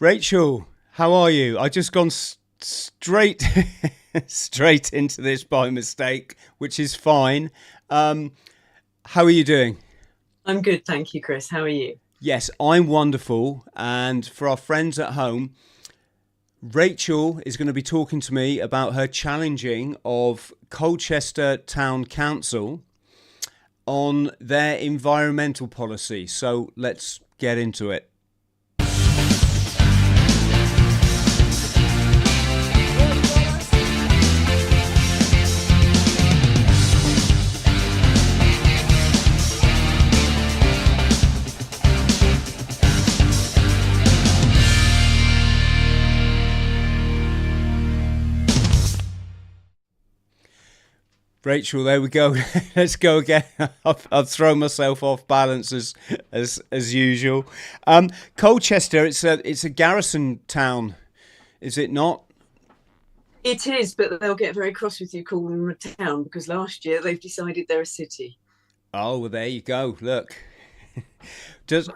Rachel, how are you? I just gone straight straight into this by mistake, which is fine. Um, how are you doing? I'm good, thank you, Chris. How are you? Yes, I'm wonderful. And for our friends at home, Rachel is going to be talking to me about her challenging of Colchester Town Council on their environmental policy. So let's get into it. Rachel, there we go. Let's go again. I've thrown myself off balance as usual. Colchester, it's a garrison town, is it not? It is, but they'll get very cross with you calling them a town because last year they've decided they're a city. Oh, well, there you go. Look, does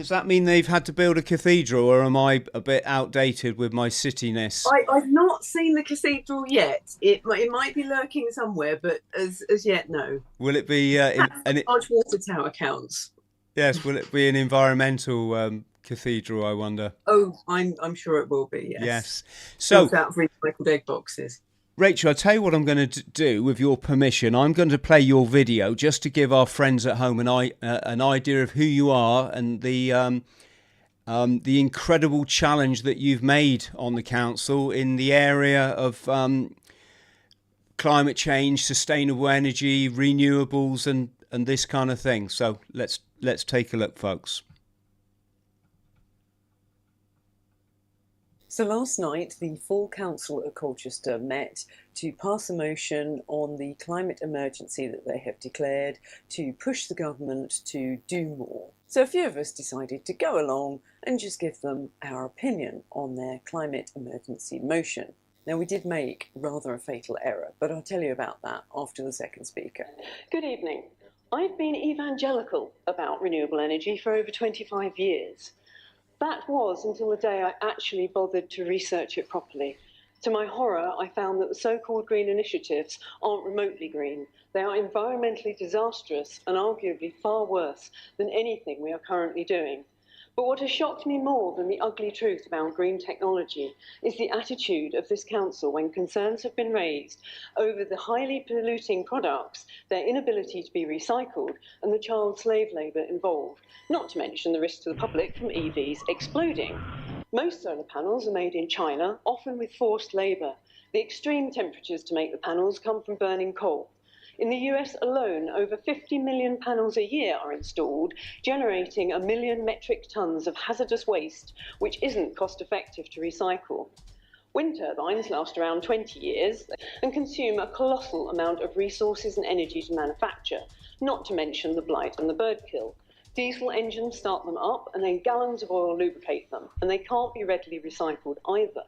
that mean they've had to build a cathedral, or am I a bit outdated with my cityness? I've not seen the cathedral yet. It might be lurking somewhere, but as yet, no. Will it be Perhaps the large water tower counts. yes? Will it be an environmental cathedral? I wonder. Oh, I'm sure it will be. Yes, Yes. built So out of recycled egg boxes. Rachel, I'll tell you what I'm going to do with your permission. I'm going to play your video just to give our friends at home an idea of who you are and the incredible challenge that you've made on the council in the area of climate change, sustainable energy, renewables, and this kind of thing. So let's take a look, folks. So last night, the full council of Colchester met to pass a motion on the climate emergency that they have declared to push the government to do more. So a few of us decided to go along and just give them our opinion on their climate emergency motion. Now, we did make rather a fatal error, but I'll tell you about that after the second speaker. Good evening. I've been evangelical about renewable energy for over 25 years. That was until the day I actually bothered to research it properly. To my horror, I found that the so-called green initiatives aren't remotely green. They are environmentally disastrous and arguably far worse than anything we are currently doing. But what has shocked me more than the ugly truth about green technology is the attitude of this council when concerns have been raised over the highly polluting products, their inability to be recycled, and the child slave labour involved, not to mention the risk to the public from EVs exploding. Most solar panels are made in China, often with forced labour. The extreme temperatures to make the panels come from burning coal. In the US alone, over 50 million panels a year are installed, generating 1 million metric tonnes of hazardous waste, which isn't cost effective to recycle. Wind turbines last around 20 years and consume a colossal amount of resources and energy to manufacture, not to mention the blight and the bird kill. Diesel engines start them up and then gallons of oil lubricate them, and they can't be readily recycled either.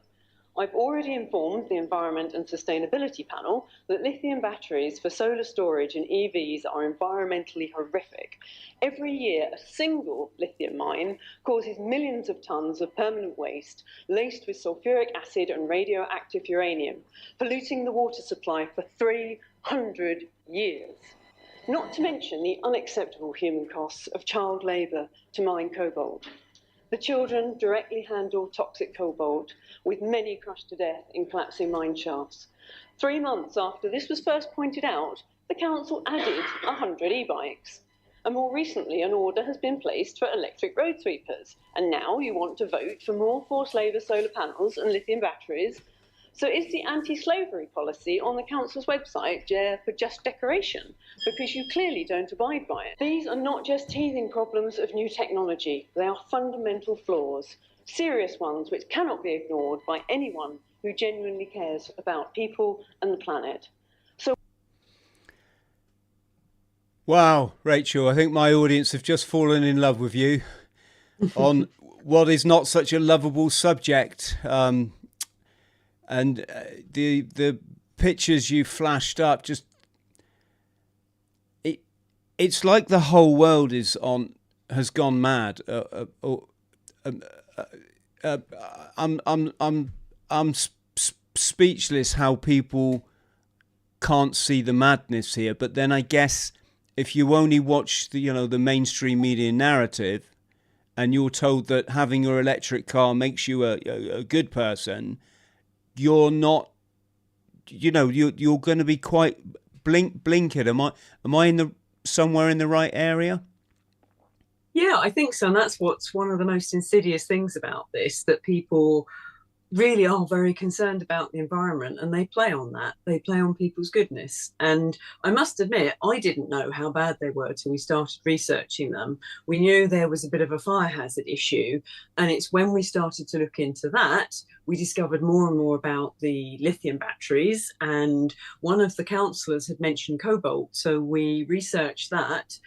I've already informed the Environment and Sustainability Panel that lithium batteries for solar storage and EVs are environmentally horrific. Every year, a single lithium mine causes millions of tonnes of permanent waste laced with sulfuric acid and radioactive uranium, polluting the water supply for 300 years. Not to mention the unacceptable human costs of child labour to mine cobalt. The children directly handle toxic cobalt, with many crushed to death in collapsing mine shafts. 3 months after this was first pointed out, the council added 100 e-bikes. And more recently, an order has been placed for electric road sweepers. And now you want to vote for more forced labour solar panels and lithium batteries. So is the anti-slavery policy on the council's website there for just decoration? Because you clearly don't abide by it. These are not just teething problems of new technology. They are fundamental flaws, serious ones which cannot be ignored by anyone who genuinely cares about people and the planet. Wow, Rachel, I think my audience have just fallen in love with you on what is not such a lovable subject. And the pictures you flashed up, just it's like the whole world has gone mad. uh, I'm speechless how people can't see the madness here. But then I guess if you only watch the mainstream media narrative, and you're told that having your electric car makes you a good person, you're not. You're going to be quite blinkered. Am I somewhere in the right area? Yeah, I think so. And that's what's one of the most insidious things about this, that people really are very concerned about the environment, and they play on that. They play on people's goodness. And I must admit, I didn't know how bad they were till we started researching them. We knew there was a bit of a fire hazard issue, and it's when we started to look into that, we discovered more and more about the lithium batteries. And one of the councillors had mentioned cobalt, so we researched that.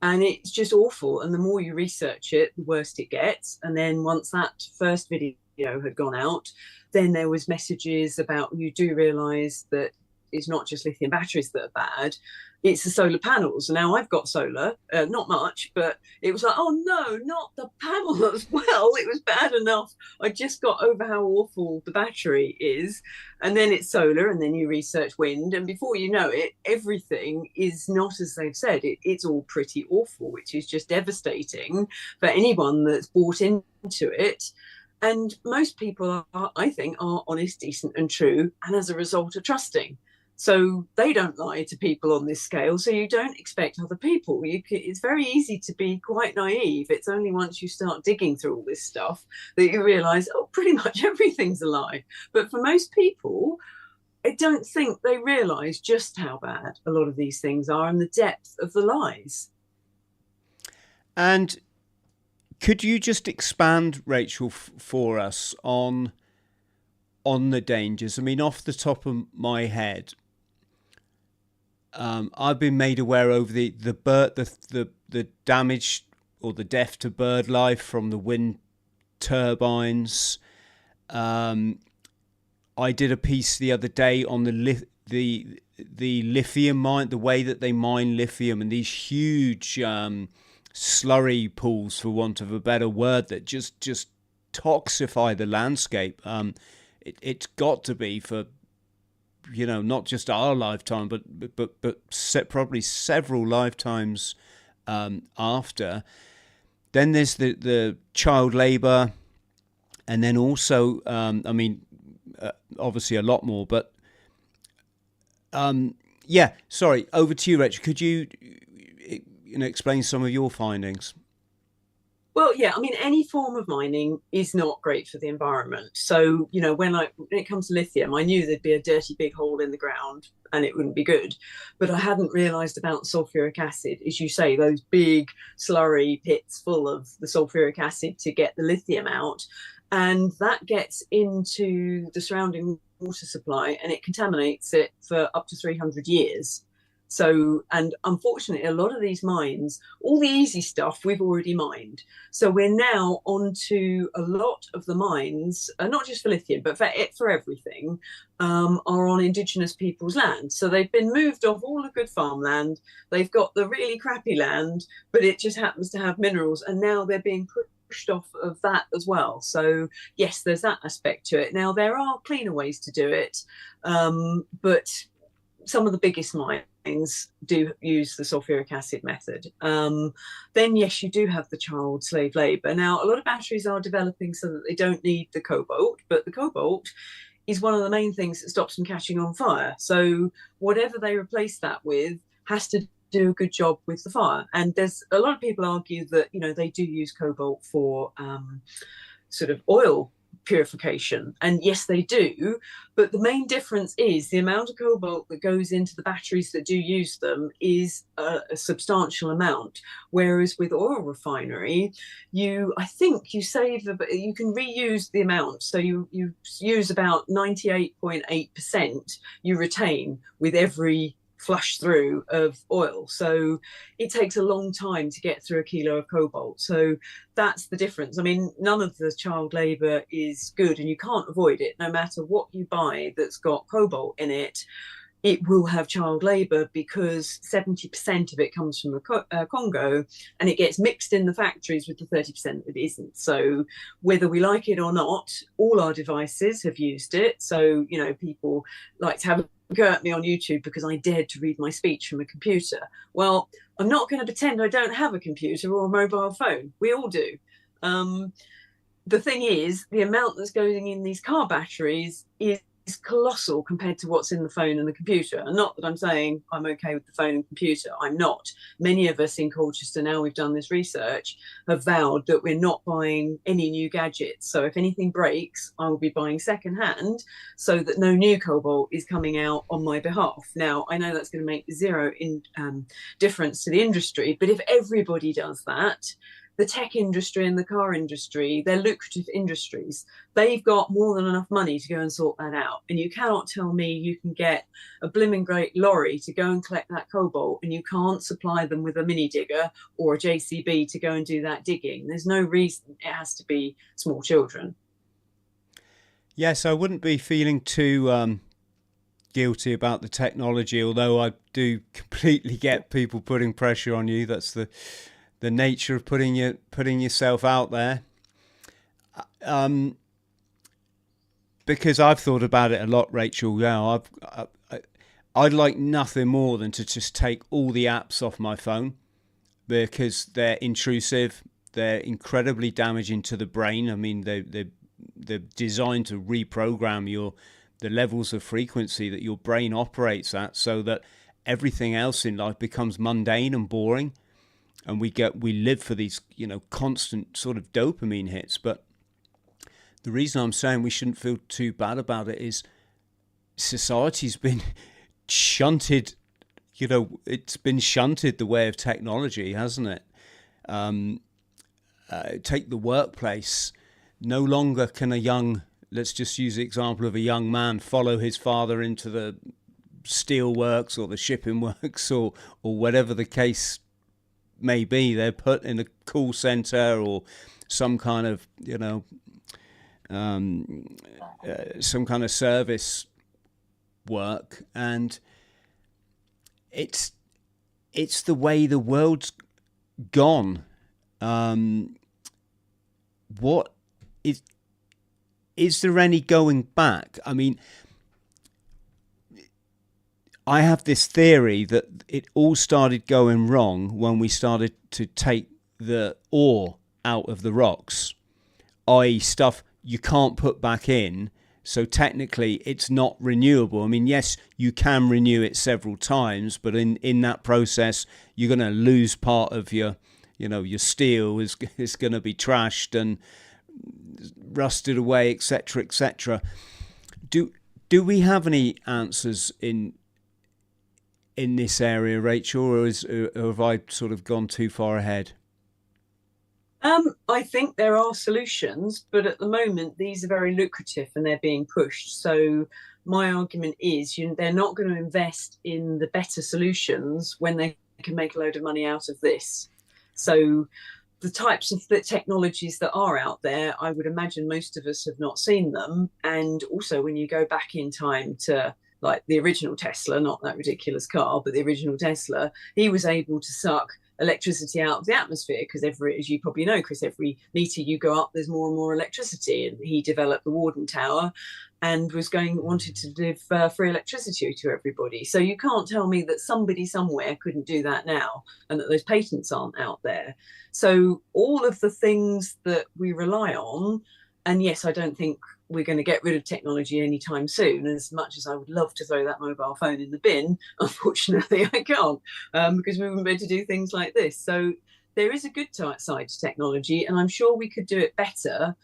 And it's just awful. And the more you research it, the worse it gets. And then once that first video had gone out, then there was messages about, you do realise that it's not just lithium batteries that are bad, it's the solar panels. Now I've got solar, not much, but it was like, oh no, not the panel as well. It was bad enough. I just got over how awful the battery is. And then it's solar, and then you research wind, and before you know it, everything is not as they've said. It's all pretty awful, which is just devastating for anyone that's bought into it. And most people I think, are honest, decent and true, and as a result are trusting. So they don't lie to people on this scale. So you don't expect other people. It's very easy to be quite naive. It's only once you start digging through all this stuff that you realise, oh, pretty much everything's a lie. But for most people, I don't think they realise just how bad a lot of these things are and the depth of the lies. And could you just expand, Rachel, for us on the dangers? I mean, off the top of my head, I've been made aware over the damage or the death to bird life from the wind turbines. I did a piece the other day on the lithium mine, the way that they mine lithium, and these huge slurry pools, for want of a better word, that just toxify the landscape. It's got to be for not just our lifetime, but probably several lifetimes after. Then there's the child labour, and then also, obviously a lot more. But sorry, over to you, Rachel. Could you explain some of your findings? Well, yeah, I mean, any form of mining is not great for the environment. So, when it comes to lithium, I knew there'd be a dirty big hole in the ground and it wouldn't be good. But I hadn't realised about sulfuric acid, as you say, those big slurry pits full of the sulfuric acid to get the lithium out. And that gets into the surrounding water supply and it contaminates it for up to 300 years. So, and unfortunately, a lot of these mines, all the easy stuff we've already mined. So we're now onto a lot of the mines, not just for lithium, but for everything, are on Indigenous people's land. So they've been moved off all the good farmland. They've got the really crappy land, but it just happens to have minerals. And now they're being pushed off of that as well. So yes, there's that aspect to it. Now, there are cleaner ways to do it, but some of the biggest mines do use the sulfuric acid method. Then yes, you do have the child slave labour. Now, a lot of batteries are developing so that they don't need the cobalt, but the cobalt is one of the main things that stops them catching on fire. So whatever they replace that with has to do a good job with the fire. And there's a lot of people argue that they do use cobalt for sort of oil purification, and yes, they do, but the main difference is the amount of cobalt that goes into the batteries that do use them is a substantial amount, whereas with oil refinery, I think you can reuse the amount, so you use about 98.8% you retain with every flush through of oil. So it takes a long time to get through a kilo of cobalt. So that's the difference. I mean, none of the child labour is good, and you can't avoid it. No matter what you buy that's got cobalt in it, it will have child labour because 70% of it comes from the Congo, and it gets mixed in the factories with the 30% that isn't. So whether we like it or not, all our devices have used it. So, you know, people like to have a go at me on YouTube because I dared to read my speech from a computer. Well, I'm not going to pretend I don't have a computer or a mobile phone. We all do. The thing is, the amount that's going in these car batteries is colossal compared to what's in the phone and the computer. And not that I'm saying I'm okay with the phone and computer, I'm not. Many of us in Colchester, now we've done this research, have vowed that we're not buying any new gadgets. So if anything breaks, I will be buying secondhand so that no new cobalt is coming out on my behalf. Now, I know that's going to make zero difference to the industry, but if everybody does that, the tech industry and the car industry, they're lucrative industries. They've got more than enough money to go and sort that out. And you cannot tell me you can get a blimmin' great lorry to go and collect that cobalt and you can't supply them with a mini digger or a JCB to go and do that digging. There's no reason it has to be small children. Yes, I wouldn't be feeling too guilty about the technology, although I do completely get people putting pressure on you. That's the nature of putting yourself out there. Because I've thought about it a lot, Rachel. Yeah, I'd like nothing more than to just take all the apps off my phone because they're intrusive. They're incredibly damaging to the brain. I mean, they're designed to reprogram the levels of frequency that your brain operates at, so that everything else in life becomes mundane and boring. And we live for these, you know, constant sort of dopamine hits. But the reason I'm saying we shouldn't feel too bad about it is society's been shunted, you know, it's been shunted the way of technology, hasn't it? Take the workplace. No longer can let's just use the example of a young man follow his father into the steel works or the shipping works or whatever the case maybe. They're put in a call center or some kind of, you know, some kind of service work, and it's the way the world's gone. What is there any going back? I mean, I have this theory that it all started going wrong when we started to take the ore out of the rocks, i.e. stuff you can't put back in. So technically it's not renewable. I mean, yes, you can renew it several times, but in that process, you're going to lose part of your steel is going to be trashed and rusted away, etc., etc. Do we have any answers in this area, Rachel, or have I sort of gone too far ahead? I think there are solutions, but at the moment these are very lucrative and they're being pushed. So my argument is they're not going to invest in the better solutions when they can make a load of money out of this. So the types of the technologies that are out there, I would imagine most of us have not seen them. And also when you go back in time to like the original Tesla, not that ridiculous car, but the original Tesla, he was able to suck electricity out of the atmosphere because as you probably know, Chris, every meter you go up, there's more and more electricity. And he developed the Warden Tower and wanted to give free electricity to everybody. So you can't tell me that somebody somewhere couldn't do that now and that those patents aren't out there. So all of the things that we rely on, and yes, I don't think we're going to get rid of technology anytime soon. As much as I would love to throw that mobile phone in the bin, unfortunately I can't, because we wouldn't be able to do things like this. So there is a good side to technology, and I'm sure we could do it better.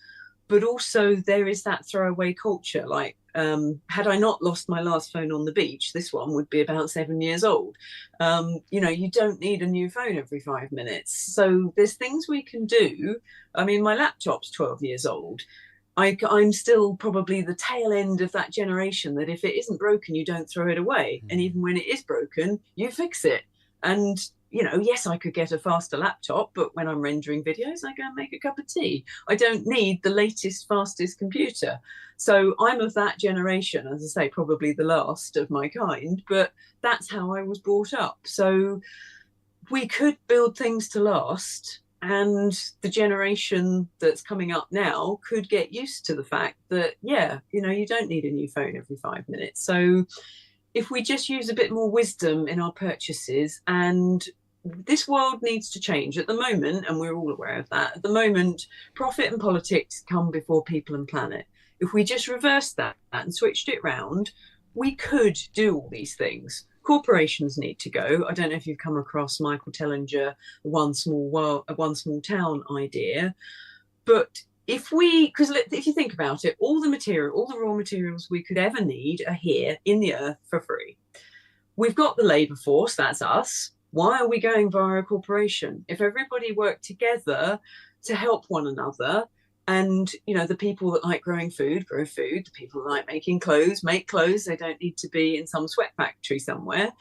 But also there is that throwaway culture. Like, had I not lost my last phone on the beach, this one would be about 7 years old. You don't need a new phone every 5 minutes. So there's things we can do. I mean, my laptop's 12 years old. I'm still probably the tail end of that generation that if it isn't broken, you don't throw it away. And even when it is broken, you fix it. And, yes, I could get a faster laptop, but when I'm rendering videos, I go and make a cup of tea. I don't need the latest, fastest computer. So I'm of that generation, as I say, probably the last of my kind, but that's how I was brought up. So we could build things to last, and the generation that's coming up now could get used to the fact that, you don't need a new phone every 5 minutes. So if we just use a bit more wisdom in our purchases, and this world needs to change at the moment, and we're all aware of that. At the moment, profit and politics come before people and planet. If we just reversed that and switched it round, we could do all these things. Corporations need to go. I don't know if you've come across Michael Tellinger, one small town idea, but if you think about it, all the raw materials we could ever need are here in the earth for free. We've got the labour force, that's us. Why are we going via a corporation? If everybody worked together to help one another, and the people that like growing food grow food, the people that like making clothes make clothes, they don't need to be in some sweat factory somewhere,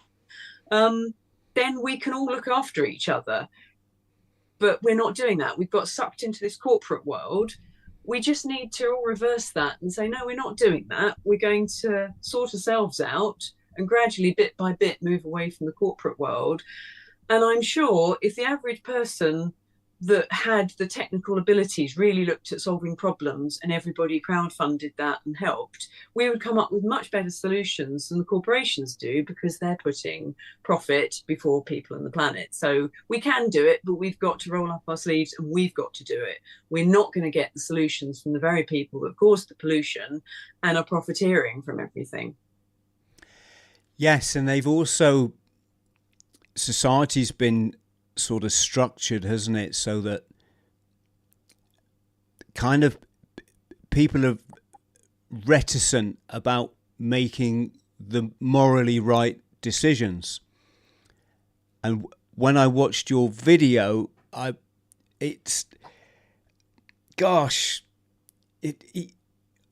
then we can all look after each other. But we're not doing that. We've got sucked into this corporate world. We just need to all reverse that and say, no, we're not doing that. We're going to sort ourselves out and gradually, bit by bit, move away from the corporate world. And I'm sure if the average person that had the technical abilities really looked at solving problems and everybody crowdfunded that and helped, we would come up with much better solutions than the corporations do, because they're putting profit before people and the planet. So we can do it, but we've got to roll up our sleeves and we've got to do it. We're not going to get the solutions from the very people that caused the pollution and are profiteering from everything. Yes, and society's been sort of structured, hasn't it, so that kind of people are reticent about making the morally right decisions. And when I watched your video,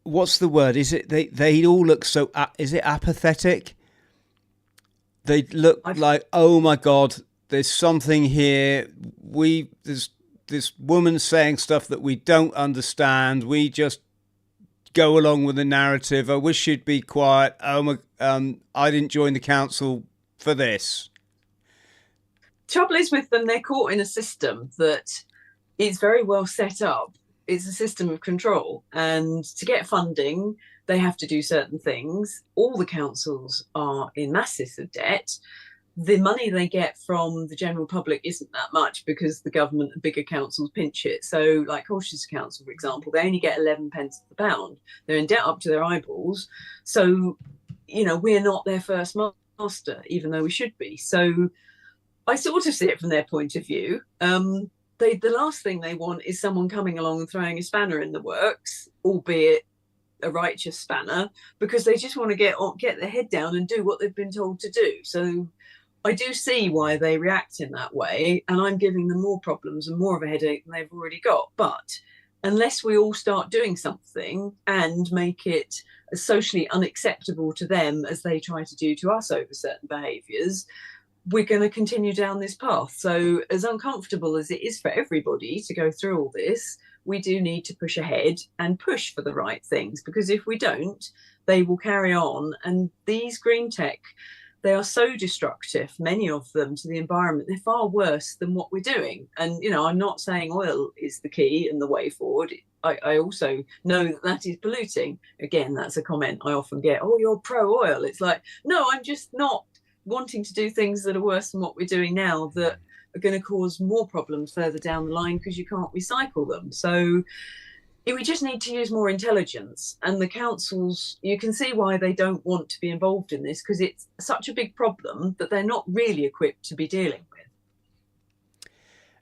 what's the word? Is it they all look so? Is it apathetic? They look like, oh my God, there's something here. There's this woman saying stuff that we don't understand. We just go along with the narrative. I wish she'd be quiet. I didn't join the council for this. Trouble is with them, they're caught in a system that is very well set up. It's a system of control, and to get funding, they have to do certain things. All the councils are in masses of debt. The money they get from the general public isn't that much, because the government and bigger councils pinch it. So like Colchester Council, for example, they only get 11 pence a pound. They're in debt up to their eyeballs. So, we're not their first master, even though we should be. So I sort of see it from their point of view. The last thing they want is someone coming along and throwing a spanner in the works, albeit a righteous spanner, because they just want to get their head down and do what they've been told to do. So I do see why they react in that way, and I'm giving them more problems and more of a headache than they've already got. But unless we all start doing something and make it as socially unacceptable to them as they try to do to us over certain behaviours, we're going to continue down this path. So as uncomfortable as it is for everybody to go through all this, we do need to push ahead and push for the right things, because if we don't, they will carry on. And these green tech, they are so destructive, many of them, to the environment. They're far worse than what we're doing. And, I'm not saying oil is the key and the way forward. I also know that is polluting. Again, that's a comment I often get. Oh, you're pro-oil. It's like, no, I'm just not wanting to do things that are worse than what we're doing now, that are going to cause more problems further down the line because you can't recycle them. So we just need to use more intelligence. And the councils, you can see why they don't want to be involved in this, because it's such a big problem that they're not really equipped to be dealing with.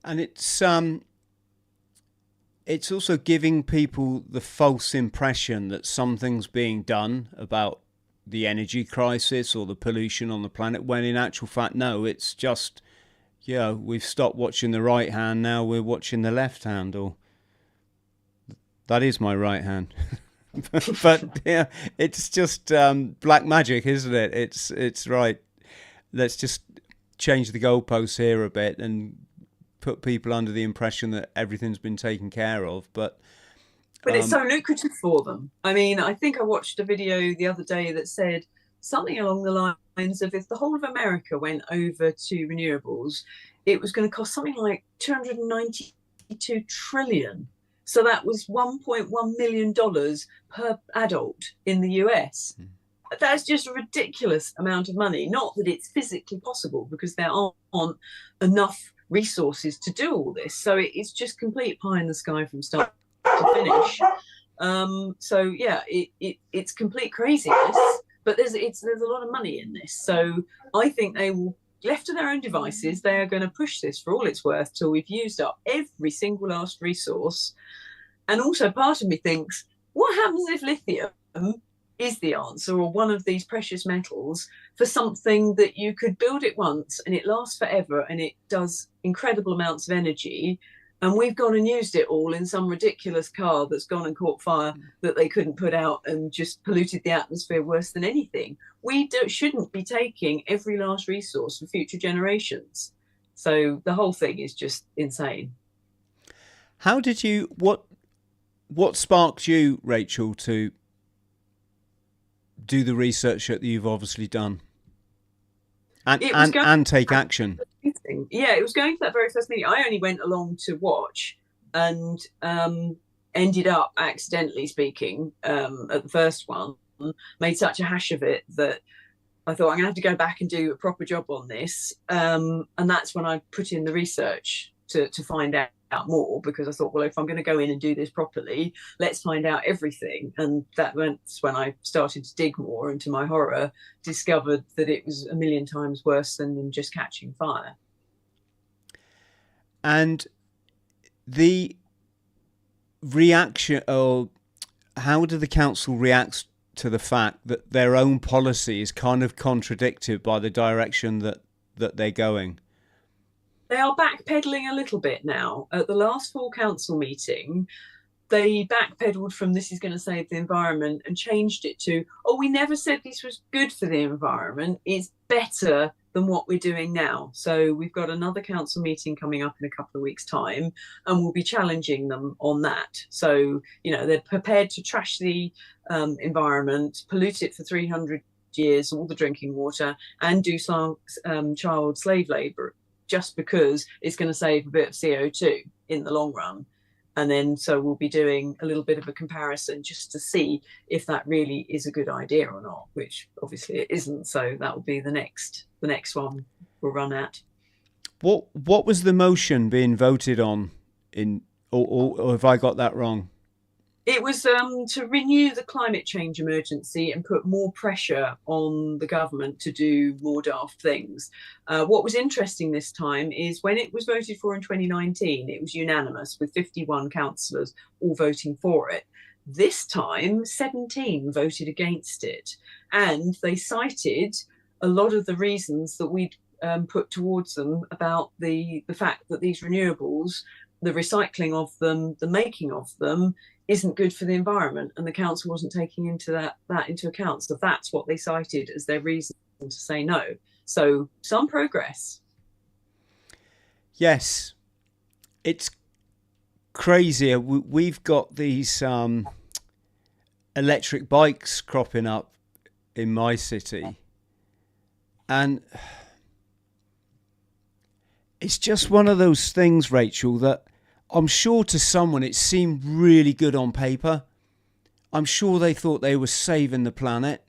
And it's also giving people the false impression that something's being done about the energy crisis or the pollution on the planet, when in actual fact, no, it's just, we've stopped watching the right hand, now we're watching the left hand, or that is my right hand. But it's just black magic, isn't it? It's right. Let's just change the goalposts here a bit and put people under the impression that everything's been taken care of. But it's so lucrative for them. I mean, I think I watched a video the other day that said something along the lines of, if the whole of America went over to renewables, it was going to cost something like $292 trillion. So that was $1.1 million per adult in the US. That's just a ridiculous amount of money. Not that it's physically possible, because there aren't enough resources to do all this. So it's just complete pie in the sky from start to finish. So yeah, it's complete craziness. But there's a lot of money in this. So I think they will, left to their own devices, they are going to push this for all it's worth till we've used up every single last resource. And also part of me thinks, what happens if lithium is the answer, or one of these precious metals, for something that you could build it once and it lasts forever and it does incredible amounts of energy, and we've gone and used it all in some ridiculous car that's gone and caught fire that they couldn't put out and just polluted the atmosphere worse than anything. We shouldn't be taking every last resource for future generations. So the whole thing is just insane. How did you, what sparked you, Rachel, to do the research that you've obviously done and take action? Yeah, it was going to that very first meeting. I only went along to watch, and ended up accidentally speaking at the first one. Made such a hash of it that I thought, I'm going to have to go back and do a proper job on this. And that's when I put in the research to find out more, because I thought, well, if I'm going to go in and do this properly, let's find out everything. And that's when I started to dig more, and to my horror discovered that it was a million times worse than just catching fire. And the reaction, how do the council react to the fact that their own policy is kind of contradicted by the direction that they're going? They are backpedaling a little bit now. At the last full council meeting, they backpedaled from "this is going to save the environment" and changed it to, "oh, we never said this was good for the environment. It's better than what we're doing now." So we've got another council meeting coming up in a couple of weeks' time, and we'll be challenging them on that. So, you know, they're prepared to trash the environment, pollute it for 300 years, all the drinking water, and do some child slave labour, just because it's going to save a bit of CO2 in the long run. And then so we'll be doing a little bit of a comparison just to see if that really is a good idea or not, which obviously it isn't. So that will be the next one we'll run at. What was the motion being voted on in, or have I got that wrong? It was to renew the climate change emergency and put more pressure on the government to do more daft things. What was interesting this time is when it was voted for in 2019, it was unanimous with 51 councillors all voting for it. This time, 17 voted against it. And they cited a lot of the reasons that we'd put towards them about the fact that these renewables, the recycling of them, the making of them, isn't good for the environment, and the council wasn't taking that into account. So that's what they cited as their reason to say no. So some progress. Yes, it's crazy. We've got these electric bikes cropping up in my city, and it's just one of those things, Rachel, that I'm sure to someone it seemed really good on paper. I'm sure they thought they were saving the planet.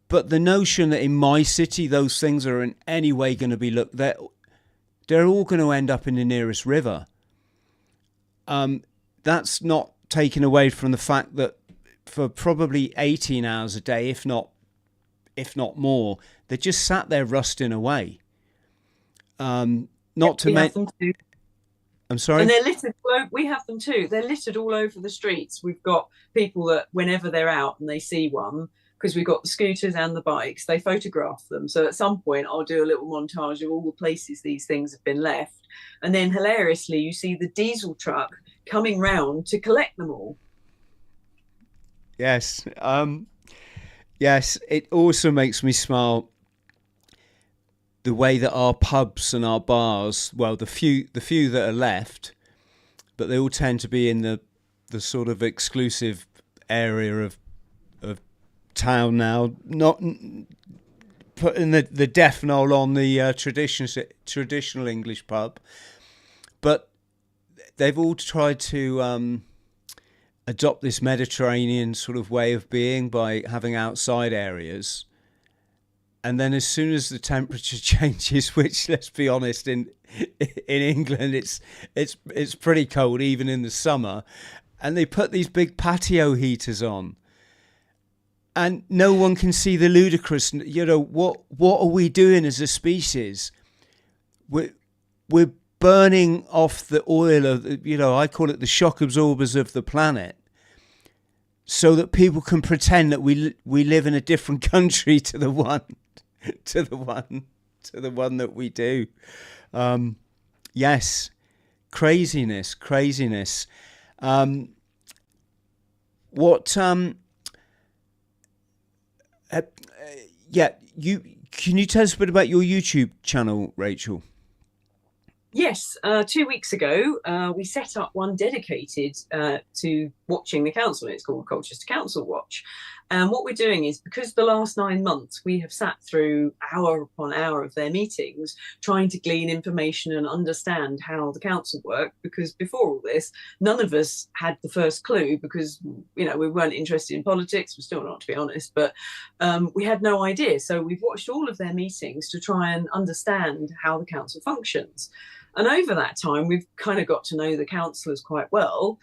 But the notion that in my city those things are in any way going to be looked at, they're all going to end up in the nearest river. That's not taken away from the fact that for probably 18 hours a day, if not more, they just sat there rusting away. Not to mention. I'm sorry? And they're littered. We have them too. They're littered all over the streets. We've got people that whenever they're out and they see one, because we've got the scooters and the bikes, they photograph them. So at some point I'll do a little montage of all the places these things have been left. And then hilariously, you see the diesel truck coming round to collect them all. Yes. Yes, it also makes me smile. the way that our pubs and our bars, well, the few that are left, but they all tend to be in the sort of exclusive area of town now, not putting the death knell on the traditional English pub, but they've all tried to adopt this Mediterranean sort of way of being by having outside areas. And then as soon as the temperature changes, which, let's be honest, in England it's pretty cold even in the summer, and they put these big patio heaters on, and no one can see the ludicrous. You know, what are we doing as a species? We're burning off the oil of, you know, I call it the shock absorbers of the planet, so that people can pretend that we live in a different country to the one that we do. Yes, craziness. Can you tell us a bit about your YouTube channel, Rachel? Yes, 2 weeks ago, we set up one dedicated to watching the council. It's called Colchester Council Watch. And what we're doing is, because the last 9 months we have sat through hour upon hour of their meetings, trying to glean information and understand how the council worked, because before all this, none of us had the first clue, because, you know, we weren't interested in politics. We're still not, to be honest, but we had no idea. So we've watched all of their meetings to try and understand how the council functions. And over that time, we've kind of got to know the councillors quite well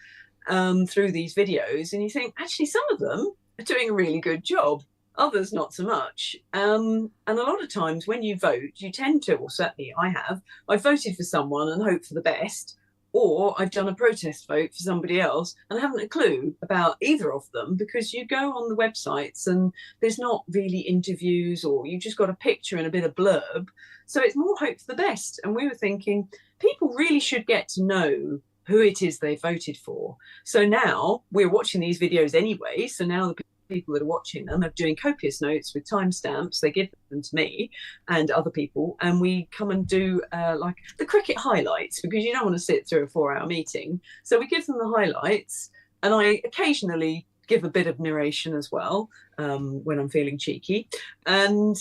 through these videos. And you think, actually, some of them are doing a really good job, others not so much. And a lot of times when you vote, you tend to, or certainly I've voted for someone and hoped for the best, or I've done a protest vote for somebody else and I haven't a clue about either of them, because you go on the websites and there's not really interviews, or you just got a picture and a bit of blurb. So it's more hope for the best. And we were thinking people really should get to know who it is they voted for. So now we're watching these videos anyway. So now the people that are watching them are doing copious notes with timestamps. They give them to me and other people, and we come and do like the cricket highlights, because you don't want to sit through a 4-hour meeting. So we give them the highlights, and I occasionally give a bit of narration as well when I'm feeling cheeky, and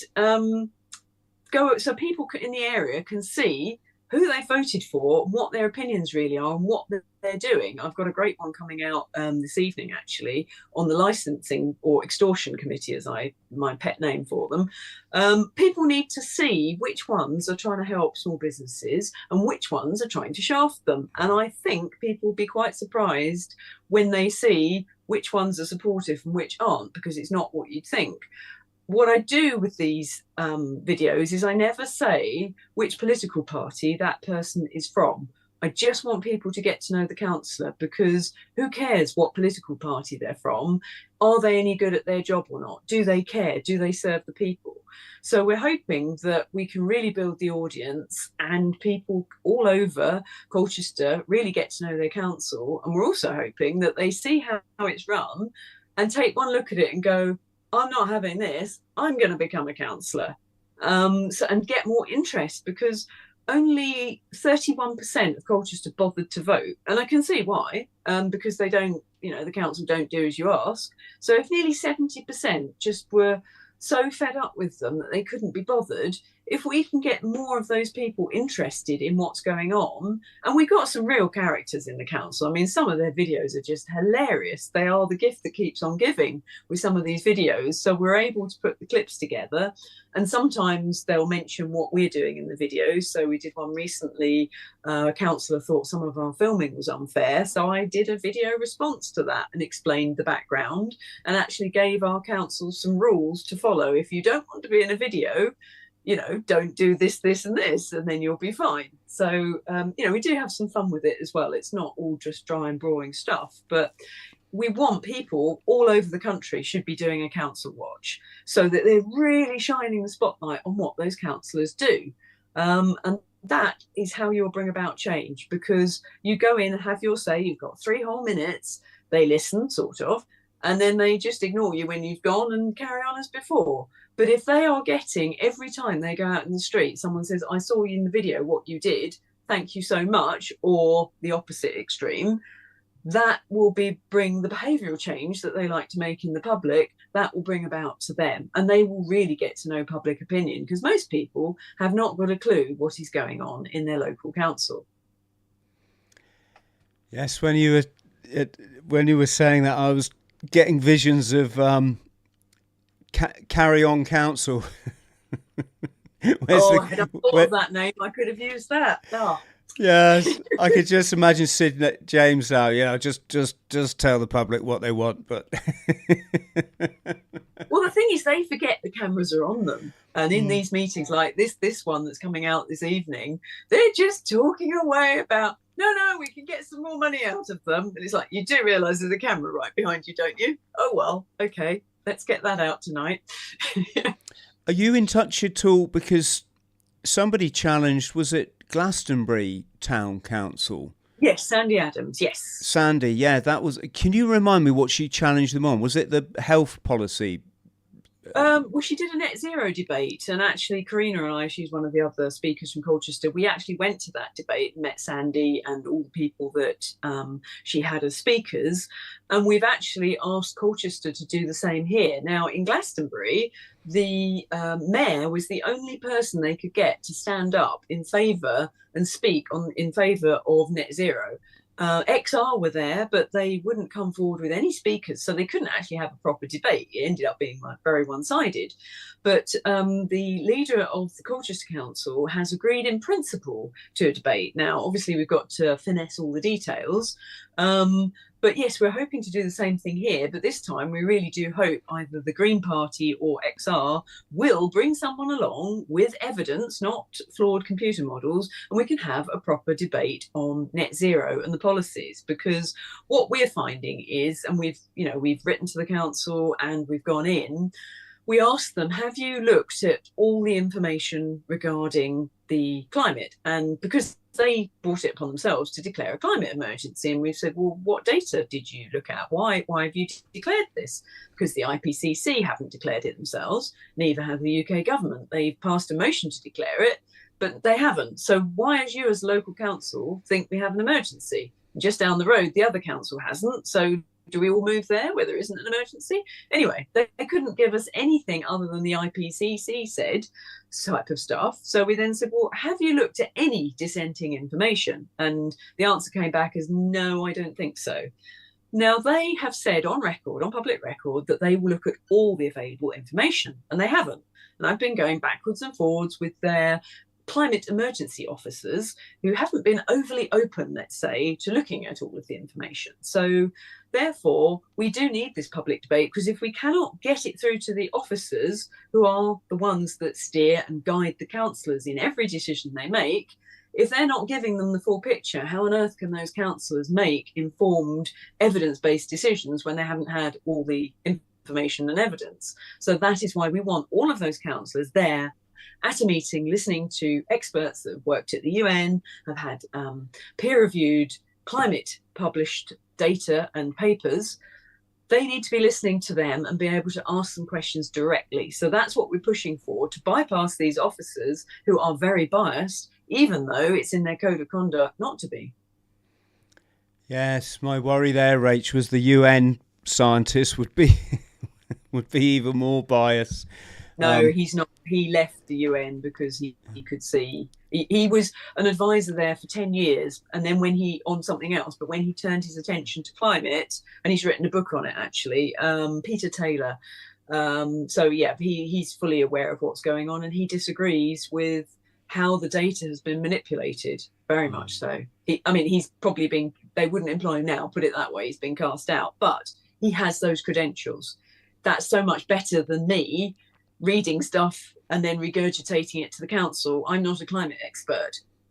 so people in the area can see who they voted for, what their opinions really are, and what they're doing. I've got a great one coming out this evening, actually, on the licensing or extortion committee, as my pet name for them. People need to see which ones are trying to help small businesses and which ones are trying to shaft them. And I think people will be quite surprised when they see which ones are supportive and which aren't, because it's not what you'd think. What I do with these videos is I never say which political party that person is from. I just want people to get to know the councillor, because who cares what political party they're from? Are they any good at their job or not? Do they care? Do they serve the people? So we're hoping that we can really build the audience, and people all over Colchester really get to know their council. And we're also hoping that they see how it's run and take one look at it and go, I'm not having this, I'm going to become a councillor, and get more interest, because only 31% of Colchester bothered to vote. And I can see why, because they don't, the council don't do as you ask. So if nearly 70% just were so fed up with them that they couldn't be bothered, if we can get more of those people interested in what's going on, and we've got some real characters in the council. I mean, some of their videos are just hilarious. They are the gift that keeps on giving with some of these videos. So we're able to put the clips together, and sometimes they'll mention what we're doing in the videos. So we did one recently, a councillor thought some of our filming was unfair. So I did a video response to that and explained the background, and actually gave our council some rules to follow. If you don't want to be in a video, don't do this, this, and this, and then you'll be fine. So, we do have some fun with it as well. It's not all just dry and boring stuff, but we want people all over the country should be doing a council watch, so that they're really shining the spotlight on what those councillors do. And that is how you'll bring about change, because you go in and have your say. You've got 3 whole minutes. They listen, sort of, and then they just ignore you when you've gone and carry on as before. But if they are getting, every time they go out in the street, someone says, I saw you in the video, what you did, thank you so much, or the opposite extreme, that will bring the behavioural change that they like to make in the public, that will bring about to them. And they will really get to know public opinion, because most people have not got a clue what is going on in their local council. Yes, when you were saying that, I was getting visions of Carry On Council. I had thought of that name. I could have used that. Oh. Yes, I could just imagine sitting at James now, just tell the public what they want. But well, the thing is, they forget the cameras are on them, and in these meetings like this one that's coming out this evening, they're just talking away about no, we can get some more money out of them, and it's like, you do realise there's a camera right behind you, don't you? Oh well, okay, let's get that out tonight. Are you in touch at all? Because somebody challenged, was it Glastonbury Town Council? Yes, Sandy Adams, yes. Sandy, yeah, that was. Can you remind me what she challenged them on? Was it the health policy? Well, she did a net zero debate, and actually Karina and I, she's one of the other speakers from Colchester, we actually went to that debate, met Sandy and all the people that she had as speakers, and we've actually asked Colchester to do the same here. Now, in Glastonbury, the mayor was the only person they could get to stand up in favour and speak in favour of net zero. XR were there, but they wouldn't come forward with any speakers, so they couldn't actually have a proper debate. It ended up being very one-sided. But the leader of the Colchester Council has agreed in principle to a debate. Now, obviously, we've got to finesse all the details. But yes, we're hoping to do the same thing here. But this time, we really do hope either the Green Party or XR will bring someone along with evidence, not flawed computer models, and we can have a proper debate on net zero and the policies. Because what we're finding is, and we've written to the council and we've gone in, we asked them, have you looked at all the information regarding the climate? And because they brought it upon themselves to declare a climate emergency, and we've said, well, what data did you look at? Why have you declared this? Because the IPCC haven't declared it themselves, neither have the UK government. They've passed a motion to declare it, but they haven't. So why, as you as local council, think we have an emergency? Just down the road, the other council hasn't. So do we all move there where there isn't an emergency? Anyway, they couldn't give us anything other than the IPCC said type of stuff. So we then said, well, have you looked at any dissenting information? And the answer came back as, no, I don't think so. Now, they have said on record, on public record, that they will look at all the available information, and they haven't. And I've been going backwards and forwards with their climate emergency officers who haven't been overly open, let's say, to looking at all of the information. So therefore, we do need this public debate, because if we cannot get it through to the officers, who are the ones that steer and guide the councillors in every decision they make, if they're not giving them the full picture, how on earth can those councillors make informed, evidence-based decisions when they haven't had all the information and evidence? So that is why we want all of those councillors there at a meeting, listening to experts that have worked at the UN, have had peer-reviewed climate published data and papers. They need to be listening to them and be able to ask them questions directly. So that's what we're pushing for, to bypass these officers who are very biased, even though it's in their code of conduct not to be. Yes, my worry there, Rach, was the UN scientist would be even more biased. No, he's not. He left the UN because he could see. He was an advisor there for 10 years, and then when he turned his attention to climate, and he's written a book on it actually, Peter Taylor. So yeah, he's fully aware of what's going on, and he disagrees with how the data has been manipulated, very much so. He's probably been, they wouldn't employ him now, put it that way, he's been cast out, but he has those credentials. That's so much better than me reading stuff and then regurgitating it to the council. I'm not a climate expert.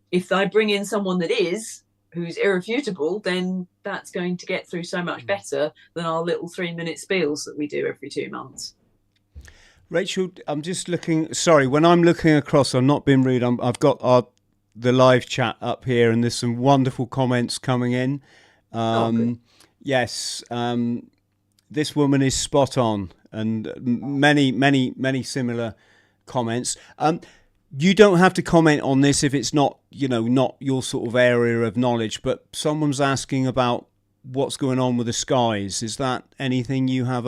If I bring in someone that is, who's irrefutable, then that's going to get through so much better than our little 3-minute spiels that we do every 2 months. Rachel, I'm just looking, sorry, when I'm looking across, I'm not being rude, I've got the live chat up here, and there's some wonderful comments coming in. Yes, this woman is spot on. and many similar comments. You don't have to comment on this if it's not, not your sort of area of knowledge, but someone's asking about what's going on with the skies. Is that anything you have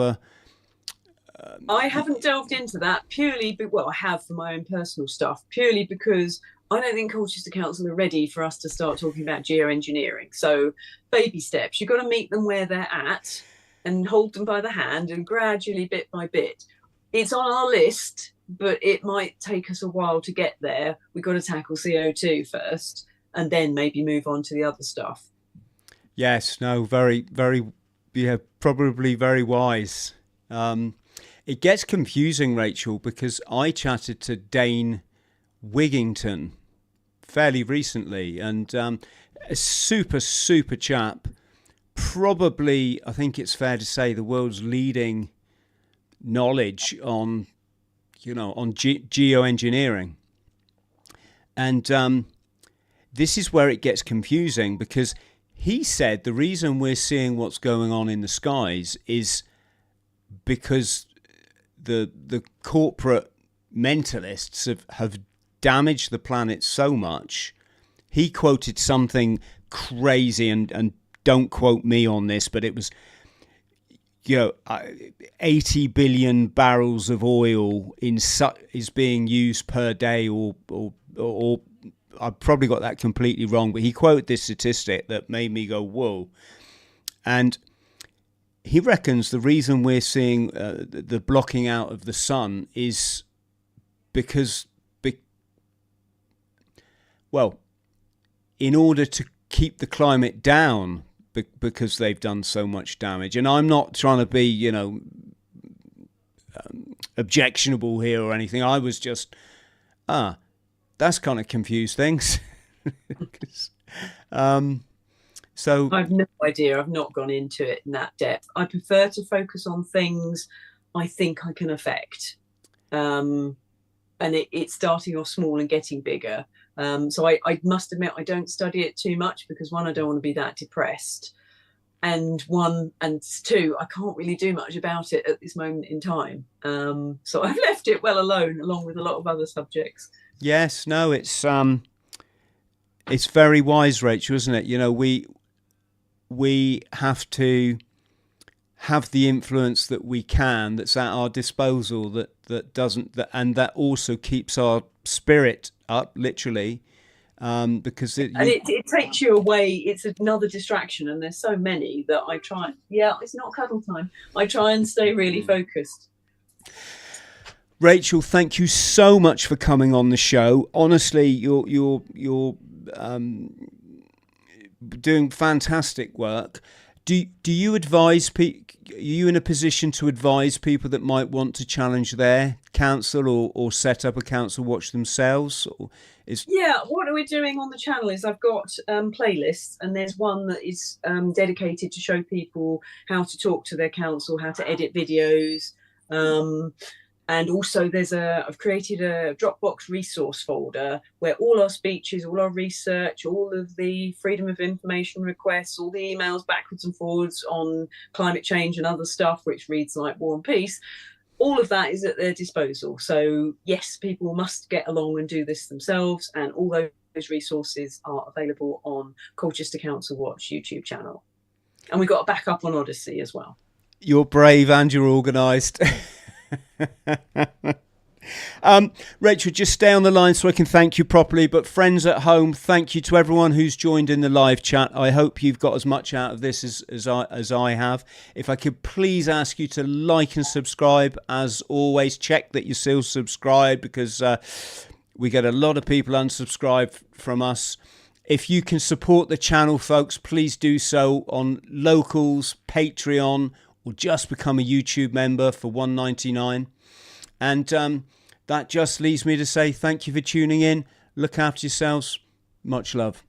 I haven't delved into that purely, I have for my own personal stuff, purely because I don't think Colchester Council are ready for us to start talking about geoengineering. So baby steps, you've got to meet them where they're at and hold them by the hand and gradually, bit by bit. It's on our list, but it might take us a while to get there. We've got to tackle CO2 first and then maybe move on to the other stuff. Yes, no, very, probably very wise. It gets confusing, Rachel, because I chatted to Dane Wigington fairly recently, and a super chap, probably, I think it's fair to say, the world's leading knowledge on, on geoengineering. And this is where it gets confusing, because he said the reason we're seeing what's going on in the skies is because the corporate mentalists have damaged the planet so much. He quoted something crazy, and don't quote me on this, but it was 80 billion barrels of oil is being used per day, or I probably got that completely wrong, but he quoted this statistic that made me go whoa. And he reckons the reason we're seeing the blocking out of the sun is because, in order to keep the climate down, because they've done so much damage. And I'm not trying to be, objectionable here or anything. I was just, that's kind of confused things. So I've no idea. I've not gone into it in that depth. I prefer to focus on things I think I can affect. And it's starting off small and getting bigger. So I must admit, I don't study it too much because, one, I don't want to be that depressed. And two, I can't really do much about it at this moment in time. So I've left it well alone, along with a lot of other subjects. Yes, no, it's very wise, Rachel, isn't it? We have to have the influence that we can, that's at our disposal, that also keeps our spirit up, literally, because it takes you away. It's another distraction, and there's so many that I try. Yeah, it's not cuddle time. I try and stay really focused. Rachel, thank you so much for coming on the show. Honestly, you're doing fantastic work. Do you advise people? Are you in a position to advise people that might want to challenge their council or set up a council watch themselves? Yeah, what we're doing on the channel is I've got playlists, and there's one that is dedicated to show people how to talk to their council, how to edit videos. And also I've created a Dropbox resource folder where all our speeches, all our research, all of the freedom of information requests, all the emails backwards and forwards on climate change and other stuff, which reads like War and Peace, all of that is at their disposal. So yes, people must get along and do this themselves. And all those resources are available on Colchester Council Watch YouTube channel. And we've got a backup on Odyssey as well. You're brave and you're organised. Rachel, just stay on the line so I can thank you properly. But friends at home, thank you to everyone who's joined in the live chat. I hope you've got as much out of this as I have. If I could please ask you to like and subscribe. As always, check that you're still subscribed, because we get a lot of people unsubscribe from us. If you can support the channel, folks, please do so on Locals, Patreon, or just become a YouTube member for $1.99. And that just leaves me to say thank you for tuning in. Look after yourselves. Much love.